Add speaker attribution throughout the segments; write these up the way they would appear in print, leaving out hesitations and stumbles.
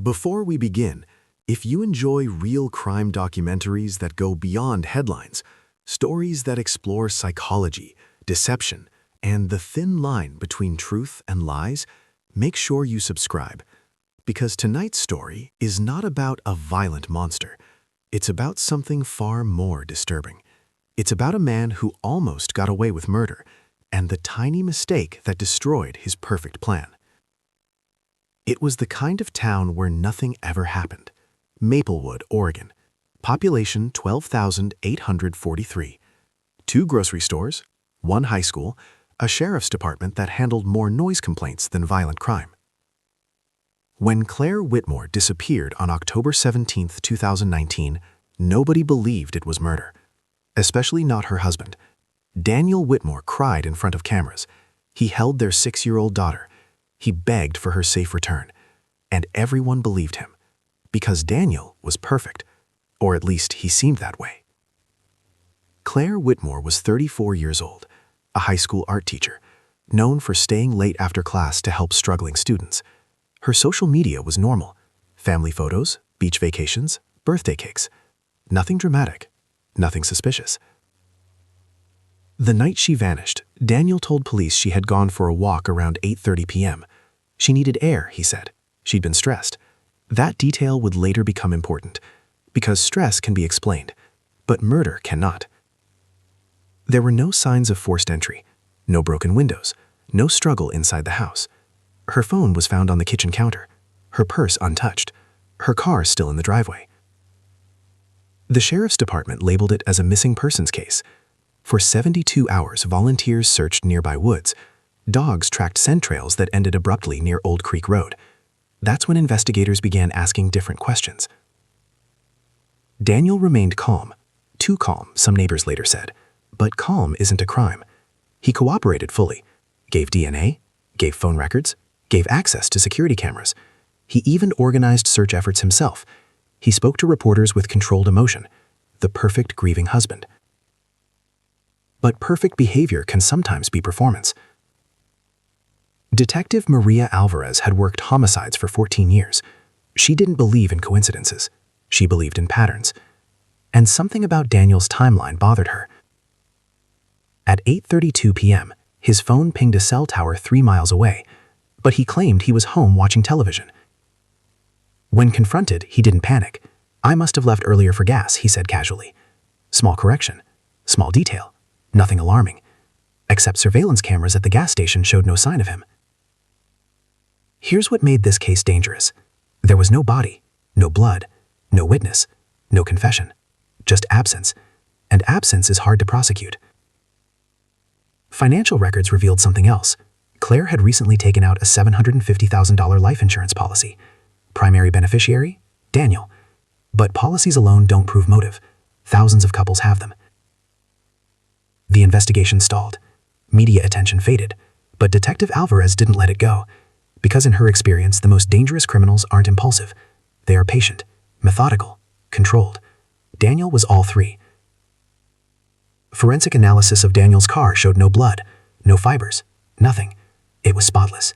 Speaker 1: Before we begin, if you enjoy real crime documentaries that go beyond headlines, stories that explore psychology, deception, and the thin line between truth and lies, make sure you subscribe. Because tonight's story is not about a violent monster. It's about something far more disturbing. It's about a man who almost got away with murder and the tiny mistake that destroyed his perfect plan. It was the kind of town where nothing ever happened. Maplewood, Oregon. Population 12,843. 2 grocery stores, 1 high school, a sheriff's department that handled more noise complaints than violent crime. When Claire Whitmore disappeared on October 17, 2019, nobody believed it was murder, especially not her husband. Daniel Whitmore cried in front of cameras. He held their 6-year-old daughter. He begged for her safe return, and everyone believed him, because Daniel was perfect, or at least he seemed that way. Claire Whitmore was 34 years old, a high school art teacher, known for staying late after class to help struggling students. Her social media was normal: family photos, beach vacations, birthday cakes. Nothing dramatic, nothing suspicious. The night she vanished, Daniel told police she had gone for a walk around 8:30 p.m. She needed air, he said. She'd been stressed. That detail would later become important, because stress can be explained, but murder cannot. There were no signs of forced entry, no broken windows, no struggle inside the house. Her phone was found on the kitchen counter, her purse untouched, her car still in the driveway. The sheriff's department labeled it as a missing persons case. For 72 hours, volunteers searched nearby woods. Dogs tracked scent trails that ended abruptly near Old Creek Road. That's when investigators began asking different questions. Daniel remained calm. Too calm, some neighbors later said. But calm isn't a crime. He cooperated fully, gave DNA, gave phone records, gave access to security cameras. He even organized search efforts himself. He spoke to reporters with controlled emotion, the perfect grieving husband. But perfect behavior can sometimes be performance. Detective Maria Alvarez had worked homicides for 14 years. She didn't believe in coincidences. She believed in patterns. And something about Daniel's timeline bothered her. At 8:32 p.m., his phone pinged a cell tower 3 miles away, but he claimed he was home watching television. When confronted, he didn't panic. "I must have left earlier for gas," he said casually. Small correction, small detail, nothing alarming, except surveillance cameras at the gas station showed no sign of him. Here's what made this case dangerous. There was no body, no blood, no witness, no confession, just absence, and absence is hard to prosecute. Financial records revealed something else. Claire had recently taken out a $750,000 life insurance policy. Primary beneficiary? Daniel. But policies alone don't prove motive. Thousands of couples have them. The investigation stalled. Media attention faded, but Detective Alvarez didn't let it go. Because in her experience, the most dangerous criminals aren't impulsive. They are patient, methodical, controlled. Daniel was all three. Forensic analysis of Daniel's car showed no blood, no fibers, nothing. It was spotless.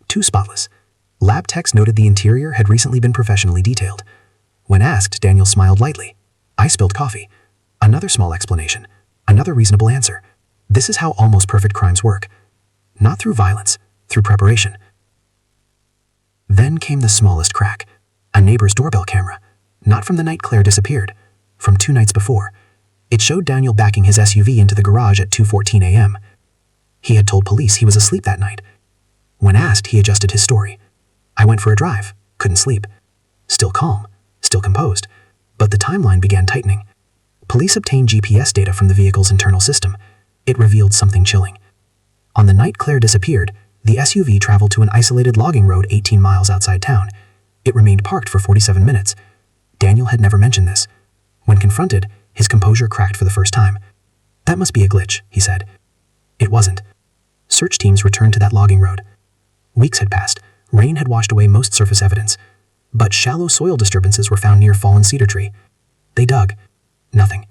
Speaker 1: Too spotless. Lab techs noted the interior had recently been professionally detailed. When asked, Daniel smiled lightly. "I spilled coffee." Another small explanation. Another reasonable answer. This is how almost perfect crimes work. Not through violence, through preparation. Then came the smallest crack. A neighbor's doorbell camera. Not from the night Claire disappeared. From 2 nights before. It showed Daniel backing his SUV into the garage at 2:14 a.m. He had told police he was asleep that night. When asked, he adjusted his story. "I went for a drive. Couldn't sleep." Still calm. Still composed. But the timeline began tightening. Police obtained GPS data from the vehicle's internal system. It revealed something chilling. On the night Claire disappeared, the SUV traveled to an isolated logging road 18 miles outside town. It remained parked for 47 minutes. Daniel had never mentioned this. When confronted, his composure cracked for the first time. "That must be a glitch," he said. It wasn't. Search teams returned to that logging road. Weeks had passed. Rain had washed away most surface evidence. But shallow soil disturbances were found near a fallen cedar tree. They dug. Nothing.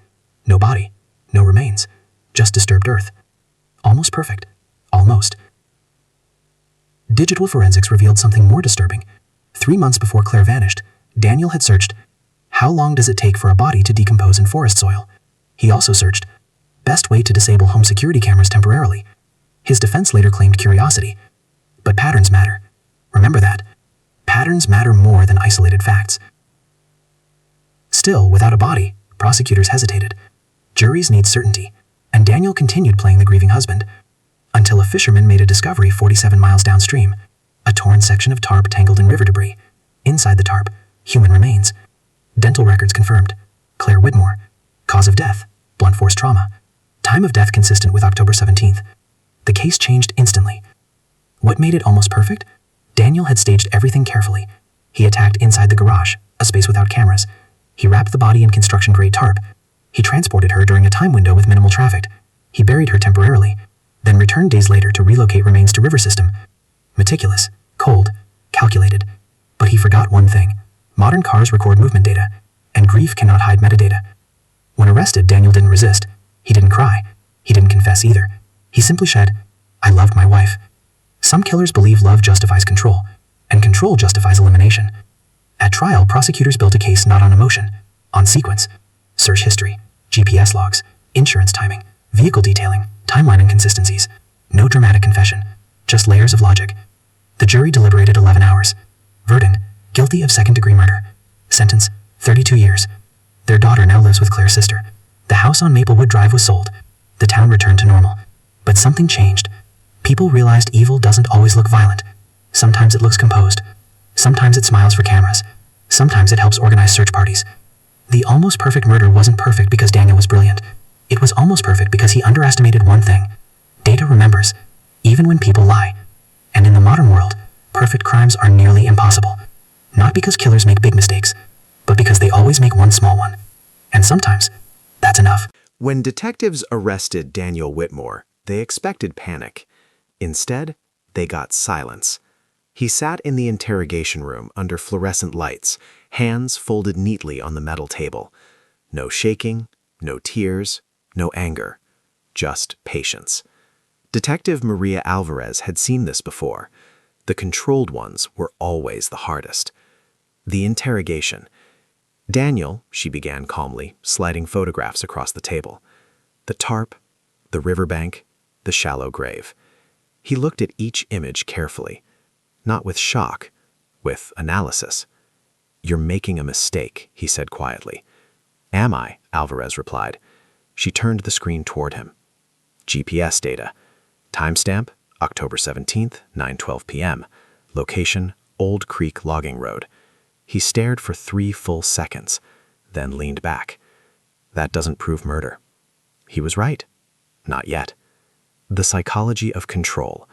Speaker 1: No body. No remains. Just disturbed earth. Almost perfect. Almost. Digital forensics revealed something more disturbing.
Speaker 2: 3 months before Claire vanished, Daniel had searched, how long does it take for a body to decompose in forest soil? He also searched, best way to disable home security cameras temporarily. His defense later claimed curiosity. But patterns matter. Remember that. Patterns matter more than isolated facts. Still, without a body, prosecutors hesitated. Juries need certainty, and Daniel continued playing the grieving husband, until a fisherman made a discovery 47 miles downstream, a torn section of tarp tangled in river debris. Inside the tarp, human remains. Dental records confirmed. Claire Whitmore. Cause of death, blunt force trauma. Time of death consistent with October 17th. The case changed instantly. What made it almost perfect? Daniel had staged everything carefully. He attacked inside the garage, a space without cameras. He wrapped the body in construction-grade tarp. He transported her during a time window with minimal traffic. He buried her temporarily, then returned days later to relocate remains to river system. Meticulous, cold, calculated. But he forgot one thing. Modern cars record movement data, and grief cannot hide metadata. When arrested, Daniel didn't resist. He didn't cry. He didn't confess either. He simply said, "I loved my wife." Some killers believe love justifies control, and control justifies elimination. At trial, prosecutors built a case not on emotion, on sequence. Search history, GPS logs, insurance timing, vehicle detailing, timeline inconsistencies. No dramatic confession, just layers of logic. The jury deliberated 11 hours. Verdict, guilty of second-degree murder. Sentence, 32 years. Their daughter now lives with Claire's sister. The house on Maplewood Drive was sold. The town returned to normal. But something changed. People realized evil doesn't always look violent. Sometimes it looks composed. Sometimes it smiles for cameras. Sometimes it helps organize search parties. The almost perfect murder wasn't perfect because Daniel was brilliant. It was almost perfect because he underestimated one thing. Data remembers, even when people lie. And in the modern world, perfect crimes are nearly impossible. Not because killers make big mistakes, but because they always make one small one. And sometimes, that's enough.
Speaker 1: When detectives arrested Daniel Whitmore, they expected panic. Instead, they got silence. He sat in the interrogation room under fluorescent lights, hands folded neatly on the metal table. No shaking, no tears, no anger, just patience. Detective Maria Alvarez had seen this before. The controlled ones were always the hardest. The interrogation. "Daniel," she began calmly, sliding photographs across the table. The tarp, the riverbank, the shallow grave. He looked at each image carefully, not with shock, with analysis. "You're making a mistake," he said quietly. "Am I?" Alvarez replied. She turned the screen toward him. GPS data. Timestamp, October 17th, 9:12 p.m. Location, Old Creek Logging Road. He stared for 3 full seconds, then leaned back. "That doesn't prove murder." He was right. Not yet. The psychology of control.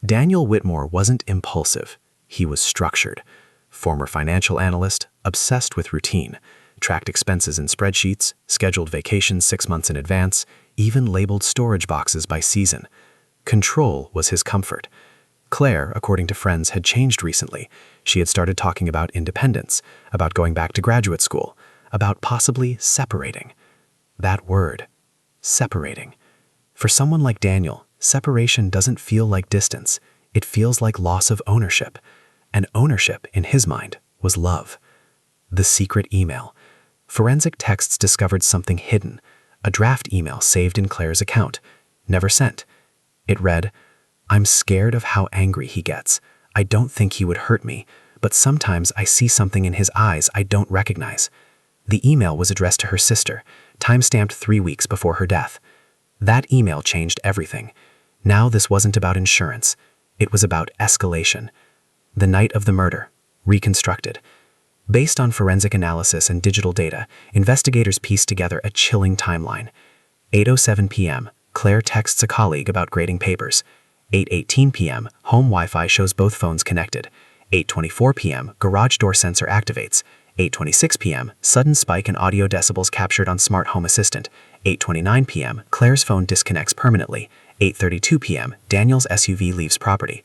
Speaker 1: Daniel Whitmore wasn't impulsive. He was structured. Former financial analyst, obsessed with routine, tracked expenses in spreadsheets, scheduled vacations 6 months in advance, even labeled storage boxes by season. Control was his comfort. Claire, according to friends, had changed recently. She had started talking about independence, about going back to graduate school, about possibly separating. That word, separating. For someone like Daniel, separation doesn't feel like distance. It feels like loss of ownership. And ownership, in his mind, was love. The secret email. Forensic texts discovered something hidden, a draft email saved in Claire's account, never sent. It read, "I'm scared of how angry he gets. I don't think he would hurt me, but sometimes I see something in his eyes I don't recognize." The email was addressed to her sister, time-stamped 3 weeks before her death. That email changed everything. Now this wasn't about insurance. It was about escalation. The night of the murder, reconstructed. Based on forensic analysis and digital data, investigators pieced together a chilling timeline. 8:07 p.m., Claire texts a colleague about grading papers. 8:18 p.m., home Wi-Fi shows both phones connected. 8:24 p.m., garage door sensor activates. 8:26 p.m., sudden spike in audio decibels captured on smart home assistant. 8:29 p.m., Claire's phone disconnects permanently. 8:32 p.m., Daniel's SUV leaves property.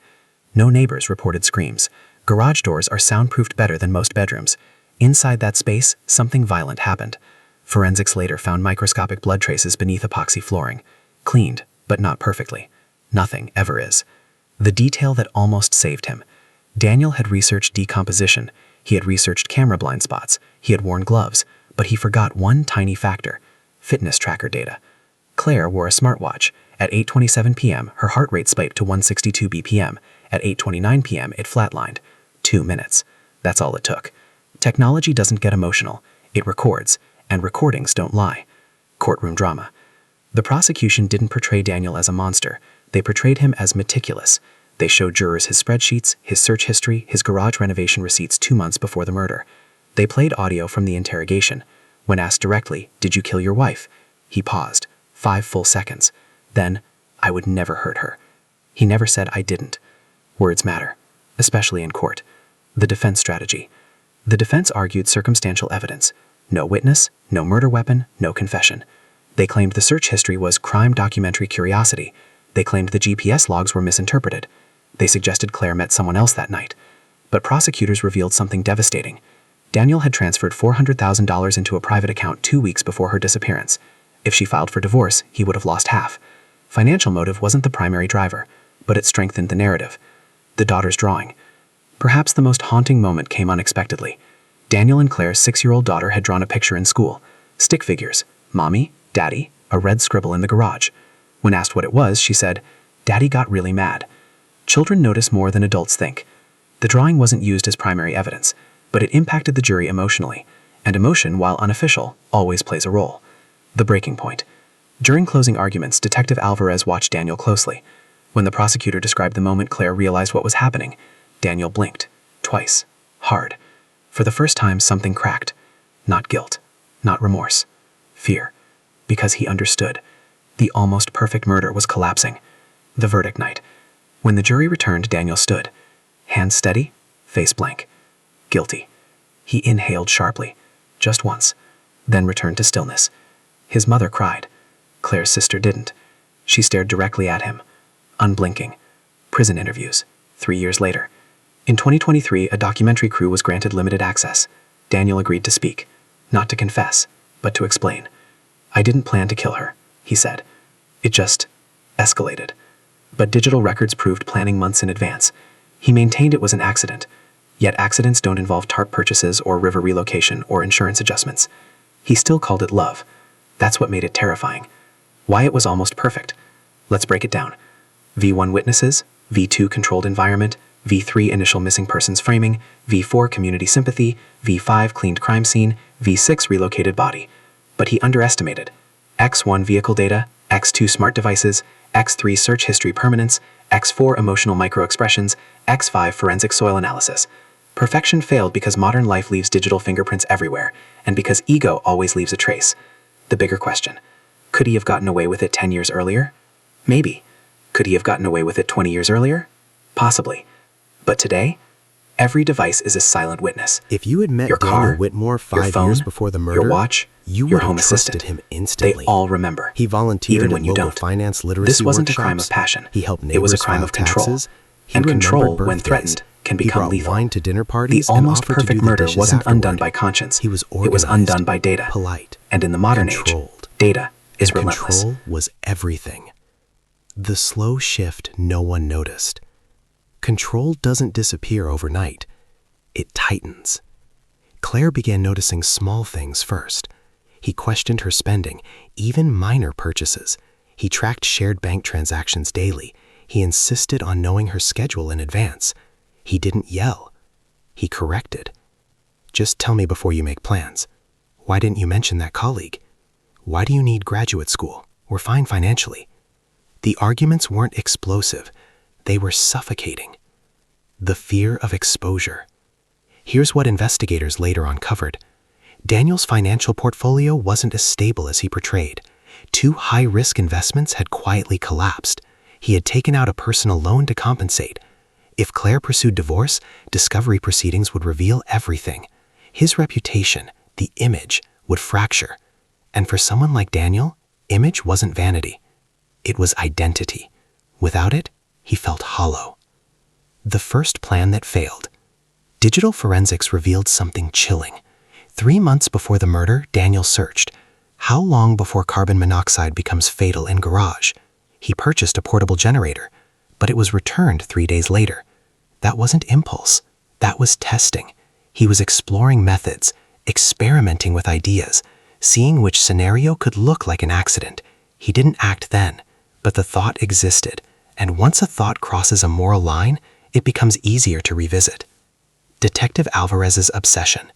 Speaker 1: No neighbors reported screams. Garage doors are soundproofed better than most bedrooms. Inside that space, something violent happened. Forensics later found microscopic blood traces beneath epoxy flooring. Cleaned, but not perfectly. Nothing ever is. The detail that almost saved him.
Speaker 2: Daniel had researched decomposition, he had researched camera blind spots, he had worn gloves, but he forgot one tiny factor: fitness tracker data. Claire wore a smartwatch. At 8:27 p.m., her heart rate spiked to 162 BPM. At 8:29 p.m., it flatlined. 2 minutes. That's all it took. Technology doesn't get emotional. It records, and recordings don't lie. Courtroom drama. The prosecution didn't portray Daniel as a monster. They portrayed him as meticulous. They showed jurors his spreadsheets, his search history, his garage renovation receipts 2 months before the murder. They played audio from the interrogation. When asked directly, "Did you kill your wife?" he paused. 5 full seconds. Then, "I would never hurt her." He never said, "I didn't." Words matter, especially in court. The defense strategy. The defense argued circumstantial evidence. No witness, no murder weapon, no confession. They claimed the search history was crime documentary curiosity. They claimed the GPS logs were misinterpreted. They suggested Claire met someone else that night. But prosecutors revealed something devastating. Daniel had transferred $400,000 into a private account 2 weeks before her disappearance. If she filed for divorce, he would have lost half. Financial motive wasn't the primary driver, but it strengthened the narrative. The daughter's drawing. Perhaps the most haunting moment came unexpectedly. Daniel and Claire's 6-year-old daughter had drawn a picture in school. Stick figures. Mommy, Daddy, a red scribble in the garage. When asked what it was, she said, "Daddy got really mad." Children notice more than adults think. The drawing wasn't used as primary evidence, but it impacted the jury emotionally. And emotion, while unofficial, always plays a role. The breaking point. During closing arguments, Detective Alvarez watched Daniel closely. When the prosecutor described the moment Claire realized what was happening, Daniel blinked. Twice. Hard. For the first time, something cracked. Not guilt. Not remorse. Fear. Because he understood. The almost perfect murder was collapsing. The verdict night. When the jury returned, Daniel stood. Hands steady, face blank. Guilty. He inhaled sharply. Just once. Then returned to stillness. His mother cried. Claire's sister didn't. She stared directly at him. Unblinking. Prison interviews. 3 years later. In 2023, a documentary crew was granted limited access. Daniel agreed to speak. Not to confess, but to explain. "I didn't plan to kill her," he said. "It just escalated." But digital records proved planning months in advance. He maintained it was an accident. Yet accidents don't involve tarp purchases or river relocation or insurance adjustments. He still called it love. That's what made it terrifying. Why it was almost perfect. Let's break it down. V1 witnesses, V2 controlled environment, V3 initial missing persons framing, V4 community sympathy, V5 cleaned crime scene, V6 relocated body. But he underestimated. X1 vehicle data, X2 smart devices, X3 search history permanence, X4 emotional microexpressions, X5 forensic soil analysis. Perfection failed because modern life leaves digital fingerprints everywhere, and because ego always leaves a trace. The bigger question. Could he have gotten away with it 10 years earlier? Maybe. Could he have gotten away with it 20 years earlier? Possibly. But today, every device is a silent witness.
Speaker 1: If you had met
Speaker 2: Your
Speaker 1: Daniel
Speaker 2: car,
Speaker 1: Whitmore
Speaker 2: your
Speaker 1: 5
Speaker 2: phone,
Speaker 1: years before the murder,
Speaker 2: your watch,
Speaker 1: you
Speaker 2: your
Speaker 1: would
Speaker 2: home
Speaker 1: have trusted
Speaker 2: assistant.
Speaker 1: him instantly.
Speaker 2: They all remember.
Speaker 1: He volunteered
Speaker 2: even when
Speaker 1: at
Speaker 2: you
Speaker 1: local
Speaker 2: don't.
Speaker 1: finance literacy
Speaker 2: This wasn't a crime
Speaker 1: workshops.
Speaker 2: of passion.
Speaker 1: He helped neighbors
Speaker 2: It was a crime
Speaker 1: file
Speaker 2: of control.
Speaker 1: taxes. He
Speaker 2: And control,
Speaker 1: remembered
Speaker 2: when
Speaker 1: birthdays.
Speaker 2: threatened, can
Speaker 1: He
Speaker 2: become
Speaker 1: brought
Speaker 2: lethal.
Speaker 1: wine to dinner
Speaker 2: The
Speaker 1: parties and
Speaker 2: almost
Speaker 1: offered to
Speaker 2: perfect
Speaker 1: do the
Speaker 2: murder
Speaker 1: dishes
Speaker 2: wasn't
Speaker 1: afterward.
Speaker 2: undone by conscience.
Speaker 1: He was
Speaker 2: It was
Speaker 1: organized,
Speaker 2: undone by data.
Speaker 1: polite,
Speaker 2: And in the modern
Speaker 1: controlled.
Speaker 2: age, data is
Speaker 1: And
Speaker 2: relentless.
Speaker 1: control was everything. The slow shift no one noticed. Control doesn't disappear overnight. It tightens. Claire began noticing small things first. He questioned her spending, even minor purchases. He tracked shared bank transactions daily. He insisted on knowing her schedule in advance. He didn't yell. He corrected. "Just tell me before you make plans. Why didn't you mention that colleague? Why do you need graduate school? We're fine financially." The arguments weren't explosive. They were suffocating. The fear of exposure. Here's what investigators later uncovered. Daniel's financial portfolio wasn't as stable as he portrayed. 2 high-risk investments had quietly collapsed. He had taken out a personal loan to compensate. If Claire pursued divorce, discovery proceedings would reveal everything. His reputation, the image, would fracture. And for someone like Daniel, image wasn't vanity. It was identity. Without it, he felt hollow. The first plan that failed. Digital forensics revealed something chilling. 3 months before the murder, Daniel searched. How long before carbon monoxide becomes fatal in garage? He purchased a portable generator, but it was returned 3 days later.
Speaker 2: That wasn't impulse. That was testing. He was exploring methods, experimenting with ideas, seeing which scenario could look like an accident. He didn't act then, but the thought existed, and once a thought crosses a moral line, it becomes easier to revisit. Detective Alvarez's obsession.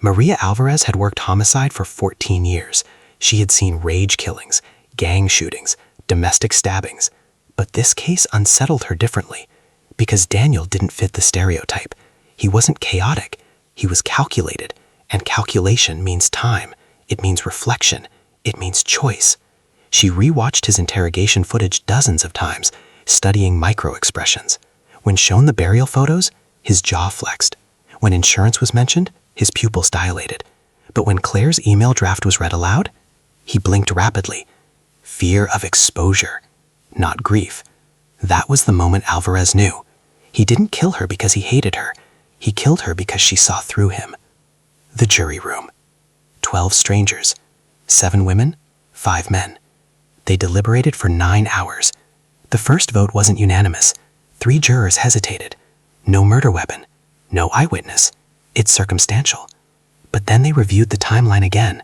Speaker 2: Maria Alvarez had worked homicide for 14 years. She had seen rage killings, gang shootings, domestic stabbings. But this case unsettled her differently, because Daniel didn't fit the stereotype. He wasn't chaotic. He was calculated, and calculation means time. It means reflection. It means choice. She rewatched his interrogation footage dozens of times, studying micro-expressions. When shown the burial photos, his jaw flexed. When insurance was mentioned, his pupils dilated. But when Claire's email draft was read aloud, he blinked rapidly. Fear of exposure, not grief. That was the moment Alvarez knew. He didn't kill her because he hated her. He killed her because she saw through him. The jury room. 12 strangers. 7 women, 5 men. They deliberated for 9 hours. The first vote wasn't unanimous. 3 jurors hesitated. No murder weapon. No eyewitness. It's circumstantial. But then they reviewed the timeline again.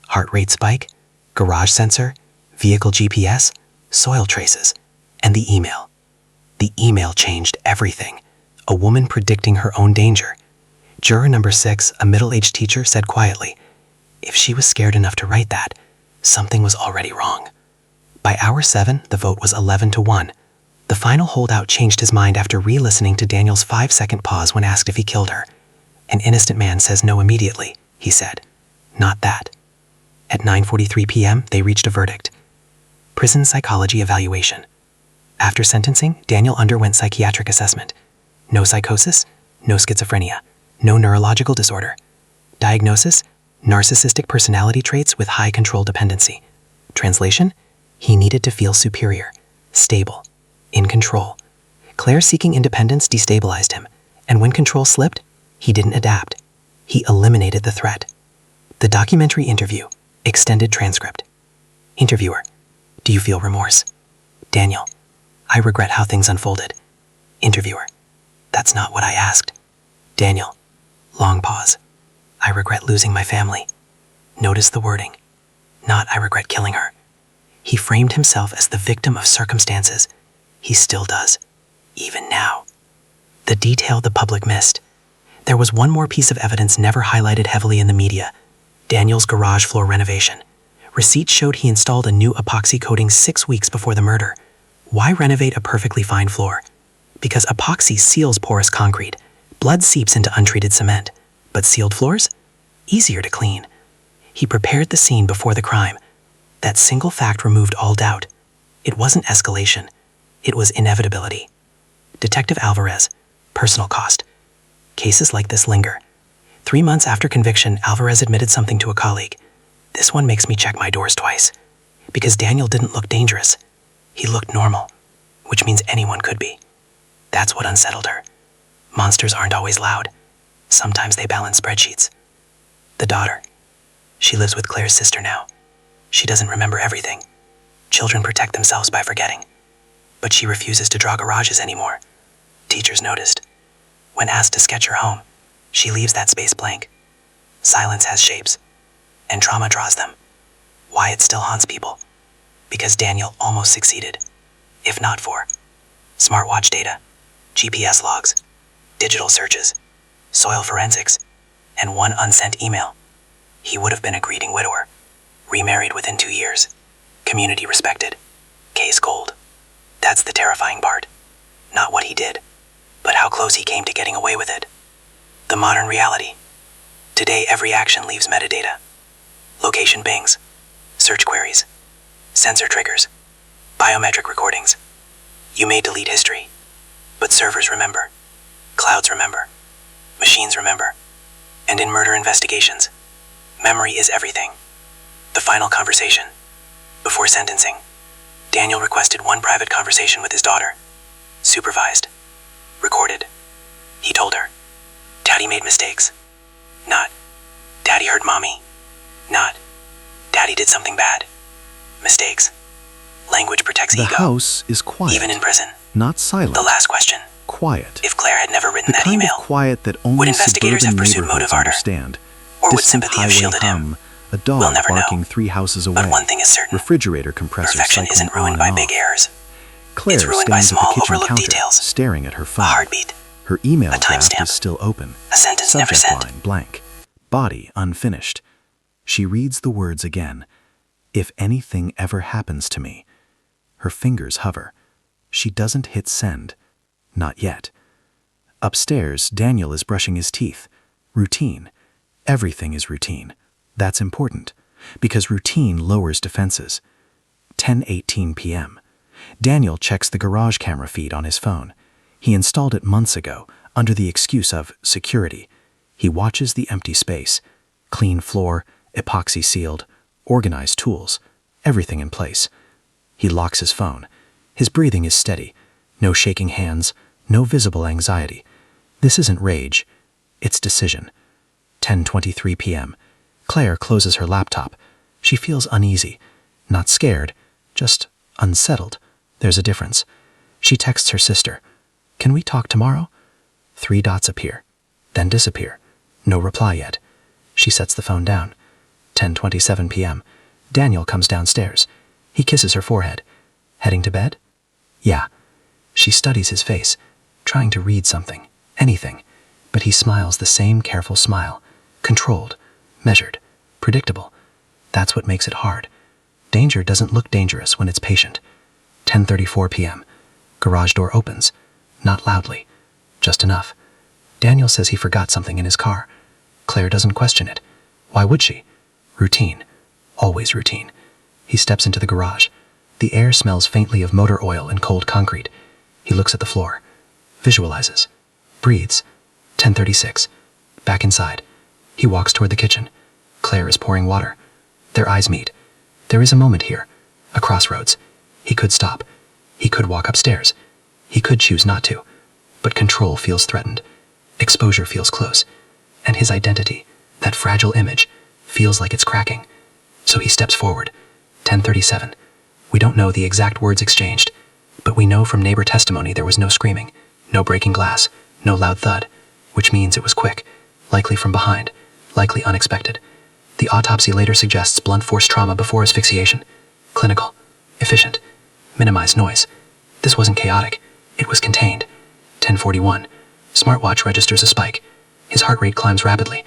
Speaker 2: Heart rate spike, garage sensor, vehicle GPS, soil traces, and the email. The email changed everything. A woman predicting her own danger. Juror number 6, a middle-aged teacher, said quietly, "If she was scared enough to write that, something was already wrong." By hour 7, the vote was 11-1. The final holdout changed his mind after re-listening to Daniel's 5-second pause when asked if he killed her. "An innocent man says no immediately," he said. "Not that." At 9:43 p.m., they reached a verdict. Prison psychology evaluation. After sentencing, Daniel underwent psychiatric assessment. No psychosis, no schizophrenia, no neurological disorder. Diagnosis: narcissistic personality traits with high control dependency. Translation: he needed to feel superior, stable, in control. Claire seeking independence destabilized him, and when control slipped, he didn't adapt. He eliminated the threat. The documentary interview, extended transcript. Interviewer: do you feel remorse? Daniel: I regret how things unfolded. Interviewer: that's not what I asked. Daniel: long pause. I regret losing my family. Notice the wording. Not I regret killing her. He framed himself as the victim of circumstances. He still does, even now. The detail the public missed. There was one more piece of evidence never highlighted heavily in the media: Daniel's garage floor renovation. Receipts showed he installed a new epoxy coating 6 weeks before the murder. Why renovate a perfectly fine floor? Because epoxy seals porous concrete. Blood seeps into untreated cement. But sealed floors? Easier to clean. He prepared the scene before the crime. That single fact removed all doubt. It wasn't escalation. It was inevitability. Detective Alvarez, personal cost. Cases like this linger. 3 months after conviction, Alvarez admitted something to a colleague. This one makes me check my doors twice. Because Daniel didn't look dangerous. He looked normal, which means anyone could be. That's what unsettled her. Monsters aren't always loud. Sometimes they balance spreadsheets. The daughter. She lives with Claire's sister now. She doesn't remember everything. Children protect themselves by forgetting. But she refuses to draw garages anymore. Teachers noticed. When asked to sketch her home, she leaves that space blank. Silence has shapes, and trauma draws them. Why it still haunts people? Because Daniel almost succeeded. If not for smartwatch data, GPS logs, digital searches, soil forensics, and one unsent email, he would have been a grieving widower, remarried within 2 years, community respected, case cold. That's the terrifying part. Not what he did, but how close he came to getting away with it. The modern reality. Today, every action leaves metadata. Location bings, search queries, sensor triggers, biometric recordings. You may delete history, but servers remember, clouds remember, machines remember. And in murder investigations, memory is everything. The final conversation. Before sentencing, Daniel requested one private conversation with his daughter. Supervised. Recorded. He told her, Daddy made mistakes. Not, Daddy hurt Mommy. Not, Daddy did something bad. Mistakes. Language protects ego.
Speaker 1: The house is quiet,
Speaker 2: Even in prison.
Speaker 1: not silent.
Speaker 2: The last question.
Speaker 1: Quiet.
Speaker 3: If Claire had never written
Speaker 1: The
Speaker 3: that
Speaker 1: kind
Speaker 3: email,
Speaker 1: of quiet that only
Speaker 3: would investigators have
Speaker 1: suburban
Speaker 3: pursued
Speaker 1: neighborhoods
Speaker 3: motive harder?
Speaker 1: understand.
Speaker 3: Or would
Speaker 1: Distant
Speaker 3: sympathy have
Speaker 1: highway
Speaker 3: shielded him?
Speaker 1: hum, a dog
Speaker 3: We'll never
Speaker 1: barking
Speaker 3: know.
Speaker 1: 3 houses away.
Speaker 3: But one thing is certain.
Speaker 1: Refrigerator compressor
Speaker 3: Perfection
Speaker 1: cycling
Speaker 3: isn't ruined
Speaker 1: on
Speaker 3: by
Speaker 1: and
Speaker 3: big
Speaker 1: off.
Speaker 3: errors.
Speaker 1: Claire
Speaker 3: It's ruined by
Speaker 1: stands at
Speaker 3: small,
Speaker 1: the kitchen
Speaker 3: overlooked
Speaker 1: counter,
Speaker 3: details.
Speaker 1: staring at her
Speaker 3: A
Speaker 1: phone.
Speaker 3: heartbeat.
Speaker 1: Her email
Speaker 3: A
Speaker 1: draft
Speaker 3: timestamp.
Speaker 1: is still open.
Speaker 3: A sentence never
Speaker 1: Subject
Speaker 3: sent.
Speaker 1: line blank. Body unfinished. She reads the words again. If anything ever happens to me. Her fingers hover. She doesn't hit send. Not yet. Upstairs, Daniel is brushing his teeth. Routine. Everything is routine. That's important, because routine lowers defenses. 10:18 p.m. Daniel checks the garage camera feed on his phone. He installed it months ago, under the excuse of security. He watches the empty space. Clean floor, epoxy sealed, organized tools, everything in place. He locks his phone. His breathing is steady. No shaking hands, no visible anxiety. This isn't rage. It's decision. 10:23 p.m. Claire closes her laptop. She feels uneasy. Not scared, just unsettled. There's a difference. She texts her sister. Can we talk tomorrow? 3 dots appear, then disappear. No reply yet. She sets the phone down. 10:27 p.m. Daniel comes downstairs. He kisses her forehead. Heading to bed? Yeah. She studies his face, trying to read something, anything, but he smiles the same careful smile, controlled, measured, predictable. That's what makes it hard. Danger doesn't look dangerous when it's patient. 10:34 p.m. Garage door opens, not loudly, just enough. Daniel says he forgot something in his car. Claire doesn't question it. Why would she? Routine. Always routine. He steps into the garage. The air smells faintly of motor oil and cold concrete. He looks at the floor. Visualizes. Breathes. 10:36. Back inside. He walks toward the kitchen. Claire is pouring water. Their eyes meet. There is a moment here. A crossroads. He could stop. He could walk upstairs. He could choose not to. But control feels threatened. Exposure feels close. And his identity, that fragile image, feels like it's cracking. So he steps forward. 10:37. We don't know the exact words exchanged, but we know from neighbor testimony there was no screaming, no breaking glass, no loud thud, which means it was quick, likely from behind, likely unexpected. The autopsy later suggests blunt force trauma before asphyxiation. Clinical, efficient, minimized noise. This wasn't chaotic, it was contained. 10:41. Smartwatch registers a spike. His heart rate climbs rapidly,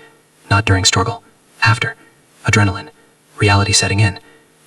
Speaker 1: not during struggle, after. Adrenaline, reality setting in.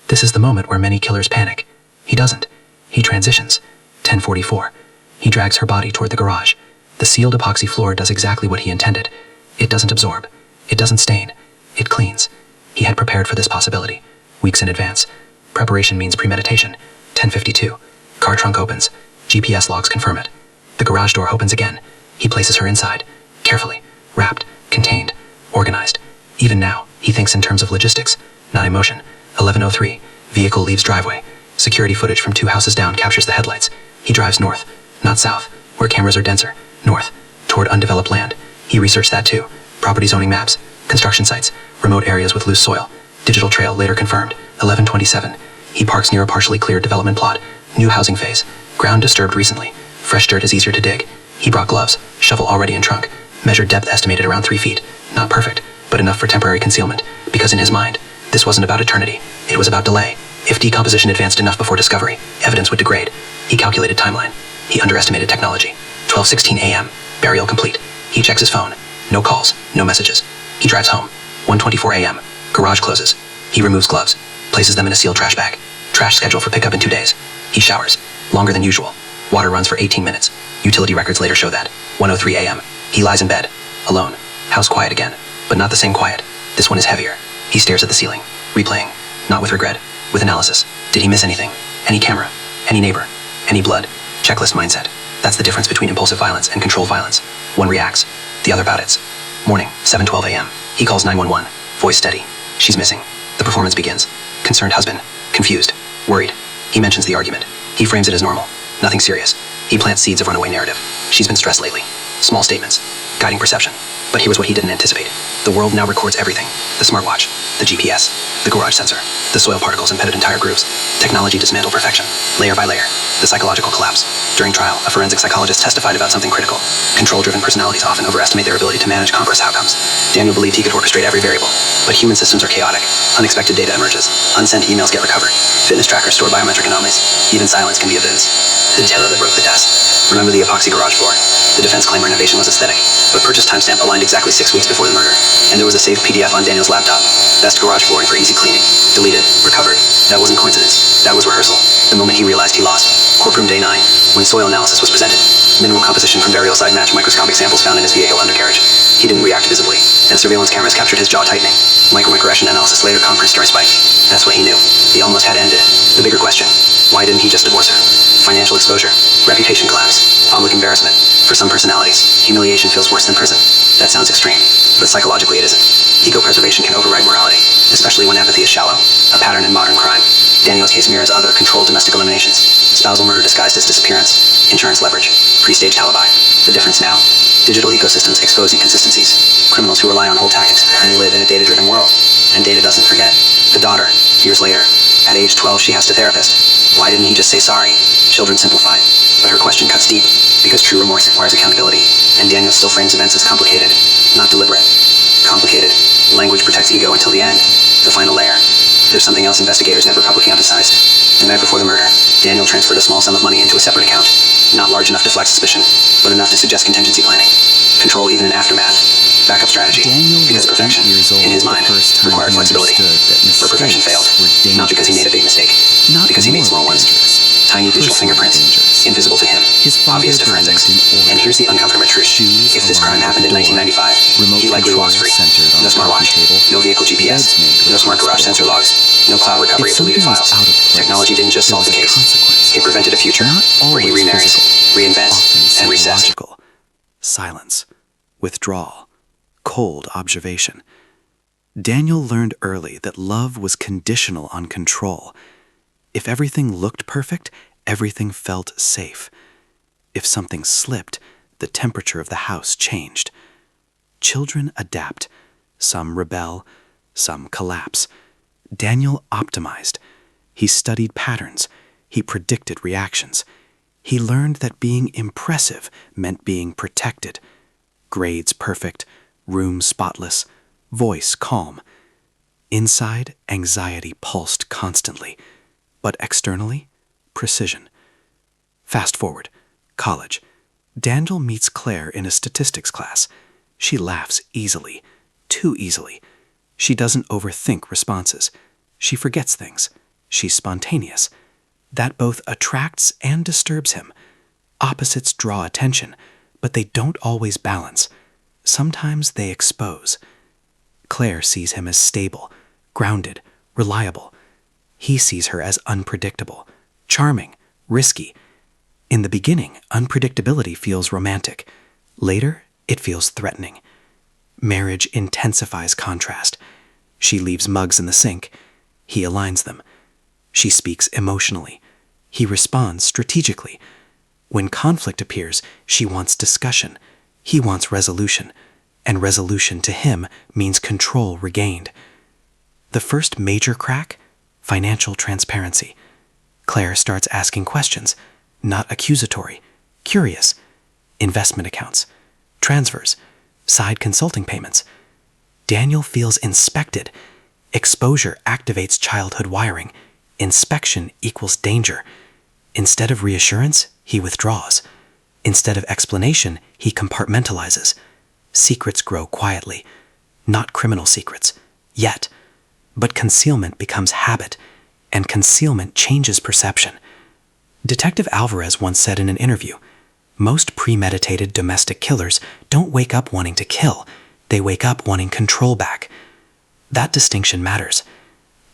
Speaker 1: This is the moment where many killers panic. He doesn't. He transitions. 10:44. He drags her body toward the garage. The sealed epoxy floor does exactly what he intended. It doesn't absorb. It doesn't stain. It cleans. He had prepared for this possibility, weeks in advance. Preparation means premeditation. 10:52. Car trunk opens. GPS logs confirm it. The garage door opens again. He places her inside. Carefully. Wrapped. Contained. Organized. Even now, he thinks in terms of logistics, not emotion. 11:03. Vehicle leaves driveway. Security footage from 2 houses down captures the headlights. He drives north, not south, where cameras are denser. North, toward undeveloped land. He researched that too. Property zoning maps, construction sites, remote areas with loose soil. Digital trail later confirmed. 11:27. He parks near a partially cleared development plot. New housing phase. Ground disturbed recently. Fresh dirt is easier to dig. He brought gloves. Shovel already in trunk. Measured depth estimated around 3 feet. Not perfect, but enough for temporary concealment. Because in his mind, this wasn't about eternity. It was about delay. If decomposition advanced enough before discovery, evidence would degrade. He calculated timeline. He underestimated technology. 12:16 a.m. Burial complete. He checks his phone. No calls, no messages. He drives home. 1:24 a.m. Garage closes. He removes gloves. Places them in a sealed trash bag. Trash scheduled for pickup in 2 days. He showers. Longer than usual. Water runs for 18 minutes. Utility records later show that. 1:03 a.m. He lies in bed. Alone. House quiet again. But not the same quiet. This one is heavier. He stares at the ceiling. Replaying. Not with regret. With analysis. Did he miss anything? Any camera? Any neighbor? Any blood? Checklist mindset. That's the difference between impulsive violence and controlled violence. One reacts. The other boudits. Morning. 7:12 a.m. He calls 911. Voice steady. She's missing. The performance begins. Concerned husband. Confused. Worried. He mentions the argument. He frames it as normal. Nothing serious. He plants seeds of runaway narrative. She's been stressed lately. Small statements. Guiding perception. But here's what he didn't anticipate. The world now records everything. The smartwatch. The GPS.
Speaker 2: The garage sensor. The soil particles embedded entire grooves. Technology dismantled perfection, layer by layer. The psychological collapse. During trial, a forensic psychologist testified about something critical. Control-driven personalities often overestimate their ability to manage complex outcomes. Daniel believed he could orchestrate every variable, but human systems are chaotic. Unexpected data emerges. Unsent emails get recovered. Fitness trackers store biometric anomalies. Even silence can be evidence. The terror that broke the desk. Remember the epoxy garage floor? The defense claimed renovation was aesthetic, but purchase timestamp aligned exactly 6 weeks before the murder. And there was a saved PDF on Daniel's laptop. Best garage flooring for easy cleaning. Deleted. Recovered. That wasn't coincidence. That was rehearsal. The moment he realized he lost. Courtroom day 9, when soil analysis was presented. Mineral composition from burial site matched microscopic samples found in his vehicle undercarriage. He didn't react visibly, and surveillance cameras captured his jaw tightening. Microaggression analysis later confirmed story spike. That's what he knew. He almost had ended. The bigger question, why didn't he just divorce her? Financial exposure, reputation collapse, public embarrassment. For some personalities, humiliation feels worse than prison. That sounds extreme, but psychologically it isn't. Ego preservation can override morality, especially when empathy is shallow, a pattern in modern crime. Daniel's case mirrors other controlled domestic eliminations. Spousal murder disguised as disappearance, insurance leverage, pre-staged alibi. The difference now, digital ecosystems expose inconsistencies. Criminals who rely on old tactics and live in a data-driven world. And data doesn't forget. The daughter, years later, at age 12 she has to therapist. Why didn't he just say sorry? Children simplify. But her question cuts deep, because true remorse requires accountability. And Daniel still frames events as complicated, not deliberate. Complicated. Language protects ego until the end. The final layer. There's something else investigators never publicly emphasized. The night before the murder, Daniel transferred a small sum of money into a separate account. Not large enough to flex suspicion, but enough to suggest contingency planning. Control even in aftermath. Backup strategy. Because perfection, in his mind, required flexibility. But perfection failed. Not because he made a big mistake. Because he made small ones. Tiny digital fingerprints. Invisible to him. Obvious to forensics. And here's the uncomfortable truth. If this crime happened in 1995, he likely walks free. No smartwatch. No vehicle GPS. No smart garage sensor logs. No cloud recovery of deleted files. Technology didn't just solve the case. It prevented a future where he remarries, reinvents, and resets.
Speaker 4: Silence. Withdrawal. Cold observation. Daniel learned early that love was conditional on control. If everything looked perfect, everything felt safe. If something slipped, the temperature of the house changed. Children adapt. Some rebel, some collapse. Daniel optimized. He studied patterns. He predicted reactions. He learned that being impressive meant being protected. Grades perfect, room spotless, voice calm. Inside, anxiety pulsed constantly, but externally, precision. Fast forward, college. Daniel meets Claire in a statistics class. She laughs easily, too easily. She doesn't overthink responses. She forgets things. She's spontaneous. That both attracts and disturbs him. Opposites draw attention, but they don't always balance. Sometimes they expose. Claire sees him as stable, grounded, reliable. He sees her as unpredictable, charming, risky. In the beginning, unpredictability feels romantic. Later, it feels threatening. Marriage intensifies contrast. She leaves mugs in the sink. He aligns them. She speaks emotionally. He responds strategically. When conflict appears, she wants discussion. He wants resolution. And resolution to him means control regained. The first major crack? Financial transparency. Claire starts asking questions, not accusatory, curious. Investment accounts, transfers, side consulting payments. Daniel feels inspected. Exposure activates childhood wiring. Inspection equals danger. Instead of reassurance, he withdraws. Instead of explanation, he compartmentalizes. Secrets grow quietly. Not criminal secrets, yet. But concealment becomes habit, and concealment changes perception. Detective Alvarez once said in an interview, "Most premeditated domestic killers don't wake up wanting to kill. They wake up wanting control back." That distinction matters.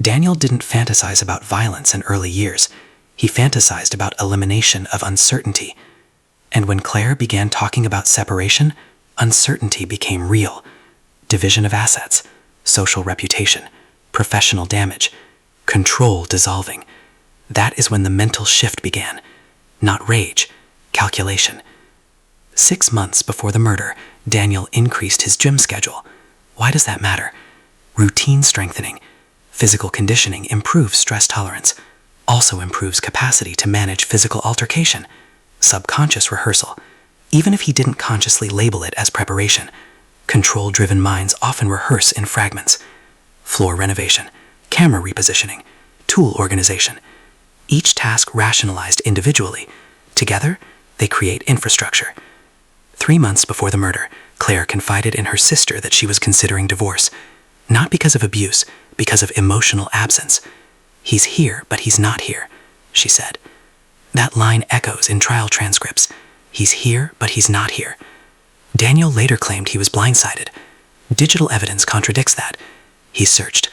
Speaker 4: Daniel didn't fantasize about violence in early years. He fantasized about elimination of uncertainty. And when Claire began talking about separation, uncertainty became real. Division of assets, social reputation, professional damage, control dissolving. That is when the mental shift began. Not rage, calculation. 6 months before the murder, Daniel increased his gym schedule. Why does that matter? Routine strengthening. Physical conditioning improves stress tolerance, also improves capacity to manage physical altercation. Subconscious rehearsal. Even if he didn't consciously label it as preparation, control-driven minds often rehearse in fragments. Floor renovation, camera repositioning, tool organization. Each task rationalized individually. Together, they create infrastructure. 3 months before the murder, Claire confided in her sister that she was considering divorce. Not because of abuse, because of emotional absence. "He's here, but he's not here," she said. That line echoes in trial transcripts. He's here, but he's not here. Daniel later claimed he was blindsided. Digital evidence contradicts that. He searched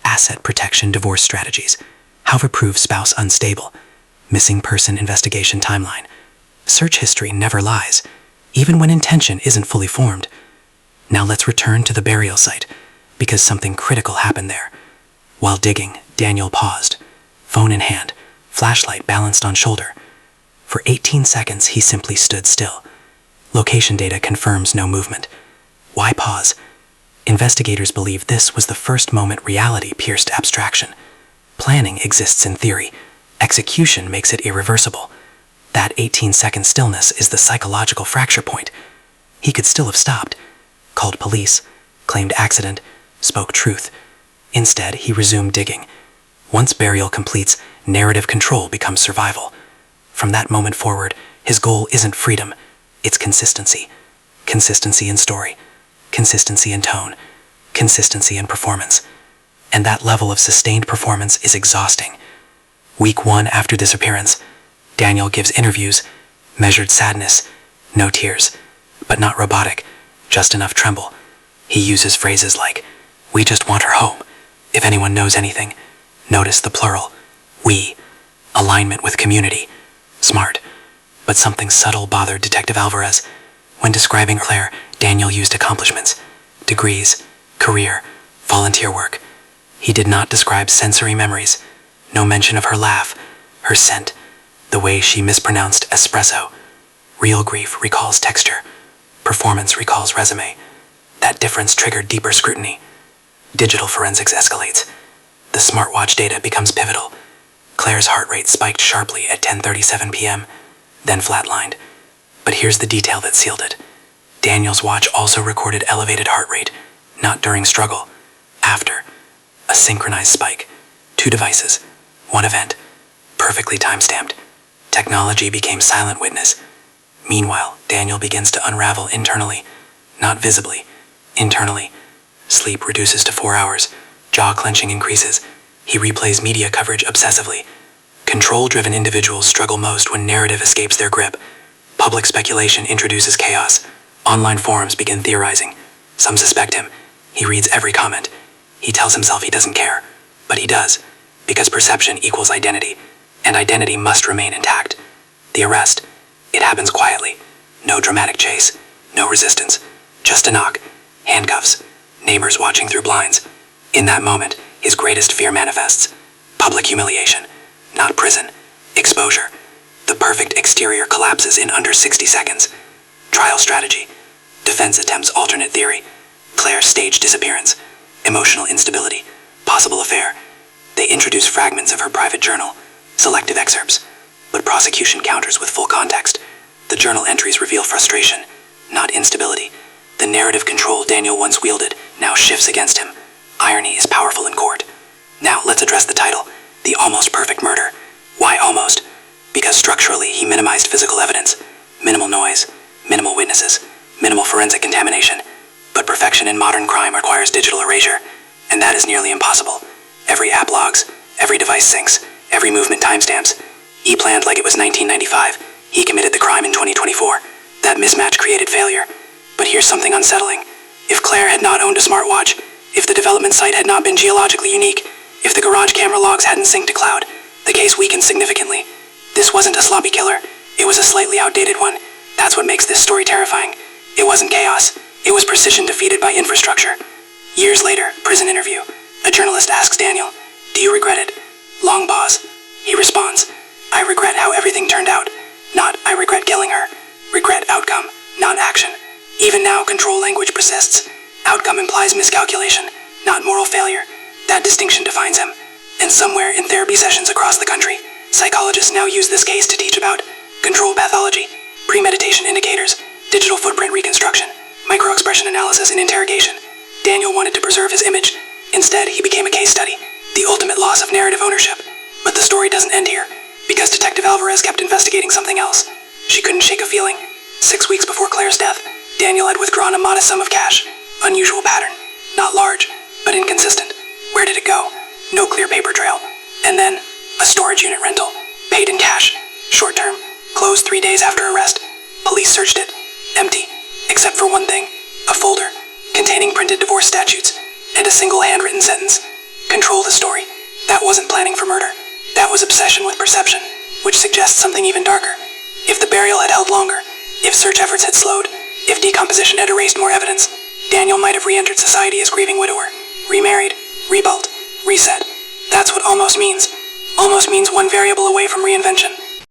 Speaker 4: asset protection divorce strategies, how to prove spouse unstable, missing person investigation timeline. Search history never lies, even when intention isn't fully formed. Now let's return to the burial site, because something critical happened there. While digging, Daniel paused, phone in hand, flashlight balanced on shoulder. For 18 seconds, he simply stood still. Location data confirms no movement. Why pause? Investigators believe this was the first moment reality pierced abstraction. Planning exists in theory. Execution makes it irreversible. That 18-second stillness is the psychological fracture point. He could still have stopped, called police, claimed accident, spoke truth. Instead, he resumed digging. Once burial completes, narrative control becomes survival. From that moment forward, his goal isn't freedom, it's consistency. Consistency in story, consistency in tone, consistency in performance. And that level of sustained performance is exhausting. Week 1 after disappearance, Daniel gives interviews, measured sadness, no tears, but not robotic, just enough tremble. He uses phrases like, "We just want her home. If anyone knows anything," notice the plural, "we," alignment with community, smart. But something subtle bothered Detective Alvarez. When describing Claire, Daniel used accomplishments, degrees, career, volunteer work. He did not describe sensory memories, no mention of her laugh, her scent, the way she mispronounced espresso. Real grief recalls texture, performance recalls resume. That difference triggered deeper scrutiny. Digital forensics escalates. The smartwatch data becomes pivotal. Claire's heart rate spiked sharply at 10:37 p.m., then flatlined. But here's the detail that sealed it. Daniel's watch also recorded elevated heart rate, not during struggle, after. A synchronized spike. 2 devices, 1 event, perfectly time-stamped. Technology became silent witness. Meanwhile, Daniel begins to unravel internally, not visibly, internally. Sleep reduces to 4 hours, jaw clenching increases. He replays media coverage obsessively. Control-driven individuals struggle most when narrative escapes their grip. Public speculation introduces chaos. Online forums begin theorizing. Some suspect him. He reads every comment. He tells himself he doesn't care, but he does, because perception equals identity, and identity must remain intact. The arrest, it happens quietly. No dramatic chase, no resistance, just a knock, handcuffs, neighbors watching through blinds. In that moment, his greatest fear manifests. Public humiliation, not prison, exposure. The perfect exterior collapses in under 60 seconds. Trial strategy. Defense attempts alternate theory. Claire's staged disappearance. Emotional instability. Possible affair. They introduce fragments of her private journal. Selective excerpts. But prosecution counters with full context. The journal entries reveal frustration, not instability. The narrative control Daniel once wielded now shifts against him. Irony is powerful in court. Now let's address the title, The Almost Perfect Murder. Why almost? Because structurally he minimized physical evidence. Minimal noise, minimal witnesses, minimal forensic contamination. But perfection in modern crime requires digital erasure, and that is nearly impossible. Every app logs, every device syncs, every movement timestamps. He planned like it was 1995. He committed the crime in 2024. That mismatch created failure. But here's something unsettling. If Claire had not owned a smartwatch, if the development site had not been geologically unique, if the garage camera logs hadn't synced to cloud, the case weakened significantly. This wasn't a sloppy killer. It was a slightly outdated one. That's what makes this story terrifying. It wasn't chaos. It was precision defeated by infrastructure. Years later, prison interview. A journalist asks Daniel, "Do you regret it?" Long pause. He responds, "I regret how everything turned out. Not, I regret killing her. Regret outcome, not action. Even now, control language persists. Outcome implies miscalculation, not moral failure.
Speaker 2: That distinction defines him. And somewhere in therapy sessions across the country, psychologists now use this case to teach about control pathology, premeditation indicators, digital footprint reconstruction, microexpression analysis, and interrogation. Daniel wanted to preserve his image. Instead, he became a case study, the ultimate loss of narrative ownership. But the story doesn't end here, because Detective Alvarez kept investigating something else. She couldn't shake a feeling. 6 weeks before Claire's death, Daniel had withdrawn a modest sum of cash. Unusual pattern. Not large, but inconsistent. Where did it go? No clear paper trail. And then, a storage unit rental. Paid in cash. Short term. Closed 3 days after arrest. Police searched it. Empty. Except for one thing. A folder. Containing printed divorce statutes. And a single handwritten sentence. Control the story. That wasn't planning for murder. That was obsession with perception, which suggests something even darker. If the burial had held longer, if search efforts had slowed, if decomposition had erased more evidence, Daniel might have re-entered society as grieving widower. Remarried. Rebuilt. Reset. That's what almost means. Almost means one variable away from reinvention.